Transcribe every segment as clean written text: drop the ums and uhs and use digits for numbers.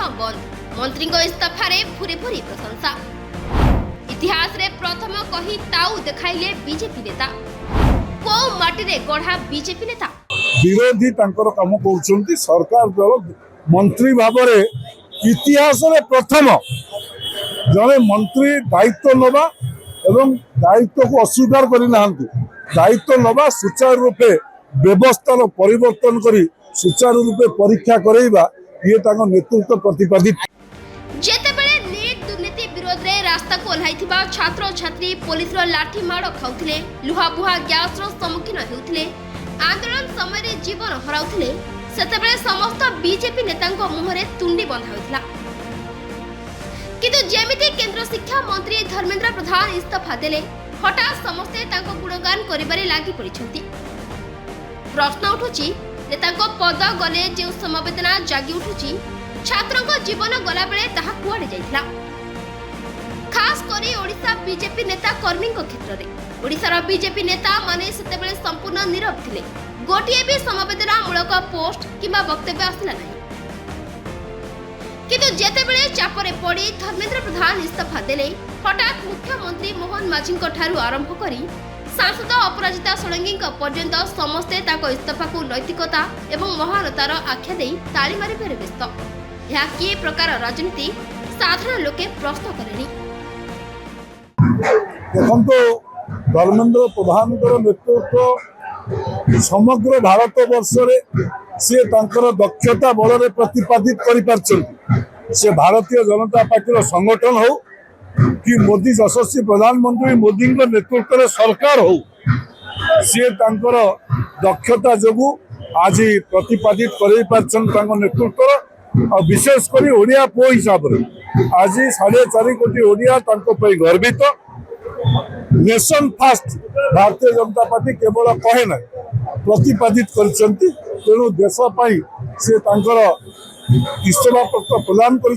मुहां बंद मंत्री इस्तीफार भूरी भूरी प्रशंसा इतिहास रे प्रथम कही ताऊ देखाइले बीजेपी नेता को माटी रे गढ़ा बीजेपी नेता विरोधी तांकर काम करुछंती सरकार दल मंत्री भाबरे इतिहास रे प्रथम जने मंत्री दायित्व नबा एवं दायित्व को अस्वीकार करि नाहंती दायित्व नबा सुचारू रूपे व्यवस्थार परिवर्तन करी सुचारू रूपे परीक्षा करैबा ये तांको नेतृत्व प्रतिपादित जेतेबेले नीट दुर्नीति विरोध रे रास्ता को ओह्लाइथिबा छात्र छात्री पुलिस रो लाठी माड़ खाउथिले लुहा बुहा गैस रो सम्मुखीन हेउथिले आंदोलन समय रे जीवन हराउथिले सेतेबेले समस्त बीजेपी नेतांको मुहरे तुंडी बंधा होइथिला किंतु जेमिति केंद्र शिक्षा मंत्री धर्मेंद्र प्रधान इस्तीफा देले हठात समस्ते तांको गुणगान करिबारे लागि पड़िछंती प्रश्न उठुची जे तांको पद गले जे समवेदना जागी उठुची छात्रों जीवन गला बेले ताहा कुआडे जाइथिला खास करी ओडिशा बीजेपी नेता कर्मी क्षेत्र में ओडिशार बीजेपी नेता माने सेतेबेले संपूर्ण नीरव थिले गोटिए भी समवेदना मूलक पोस्ट किंबा वक्तव्य आसिला नहीं किंतु जेतेबेले चापरे पड़ी धर्मेंद्र प्रधान इस्तीफा देले हठात मुख्यमंत्री मोहन माझी ठारू आरंभ करी सांसद अपराजिता षडंगी पर्यंत समस्ते ताको इस्तीफा को नैतिकता एवं महानतार आख्या दे ताली मारिबारे व्यस्त यह कि प्रकार राजनीति साधारण लोके प्रश्न करेनी देखो धर्मेंद्र प्रधान नेतृत्व समग्र भारत वर्ष सी दक्षता बल प्रतिपादित कर भारतीय जनता पार्टी संगठन हो कि मोदी यशस्वी प्रधानमंत्री मोदी नेतृत्व सरकार हो सी दक्षता जो आज प्रतिपादित कर नेतृत्व और विशेषकर ओडिया पुओ हिसाब से आज 4.5 कोटी ओडिया गर्वित nation fast Bharatiya Janata party केवल कहे ना प्रतिपादित तेणु देशपाई से इस्तीफा पत्र प्रदान कर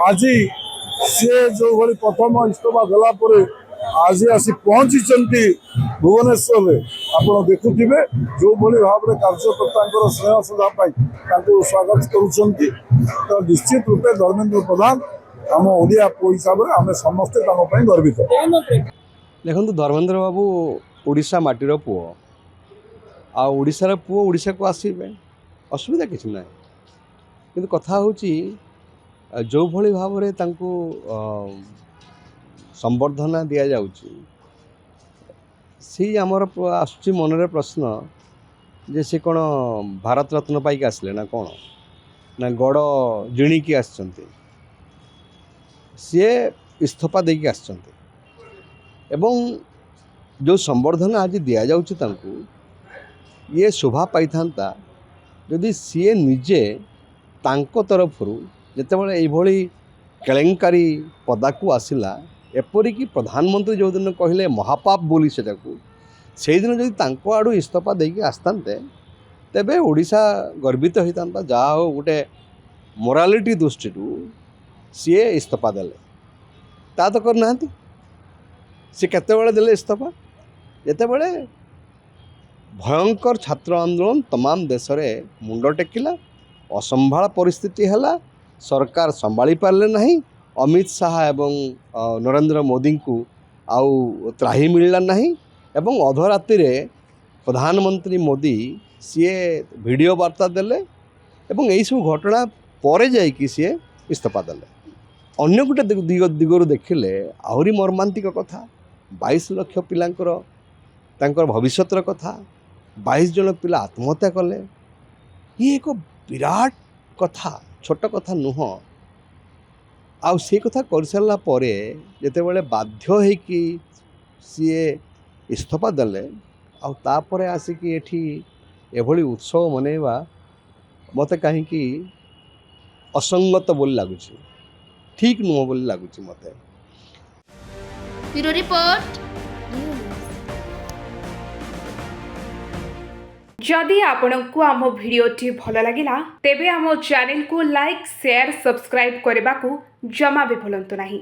आज सी जो भाई प्रथम इस्तीफा देला आज आसी पहुंची भुवनेश्वर में आप देखुवे जो भाव में कार्यकर्ता स्नेह श्रद्धा स्वागत कर निश्चित रूपे धर्मेंद्र प्रधान आम ओडिया पुओ हिसाब से आम समस्ते गर्वित। देखो धर्मेंद्र बाबू ओडिशा माटीर पुओ आशार पुओ ओडिशा को आसवे असुविधा किसी ना कि कथा हूँ जो भली भाव में संबर्धना दि जाऊँगी सी आमर आसुची मनरे प्रश्न जे से कौन भारत रत्न पाइक आसले ना कौन ना गड़ जिणिकी आसचंती सी इस्तीफा देकी आसचंती एवं जो संबर्धना आज दि जाऊँगी ये शोभा पाई था जदि सी निजे तांको तरफरु जितेबाला ये केलेंकारी पदाकू आसला एपरिक प्रधानमंत्री जो दिन कहले महापाप बोली से दिन जदि आड़ू इस्तीफा देकी आसते तेबे ओडिशा गर्वित होता जहा हो गोटे मोरालिटी दृष्टि सी इस्तीफा देले ता तो करना सी केतेबेले देले इस्तीफा जेतेबेले भयंकर छात्र आंदोलन तमाम देश में मुंड टेकिला असंभाल परिस्थिति है सरकार संभाली पारे नहीं अमित शाह एवं नरेंद्र मोदी को आउ त्राही मिलला नहीं एवं अधराति प्रधानमंत्री मोदी सी वीडियो वार्ता देले एवं यही सब घटना पर जाइए सी इस्तीफा देले अन्य गोटे दिगरू देखिले आहरी मर्मांतिक कथा 22 लाख पिलांकर भविष्यतर कथा 22 जन पिला आत्महत्या कले ये एक विराट कथा छोट कथा नुह आउ से कथा कर सारा पर जितेबाला बाध्य होकि सी इस्तीफा देले आउे आसिक एभली उत्सव मनैवा मत कहीं असंगत बोली लगुच ठीक नुह बोली लगुच मत। Bureau report. जदि आपंक आम भिडी भल लगा तेब आम चैनल को लाइक शेयर सब्सक्राइब करने को जमा भी भूलु नहीं।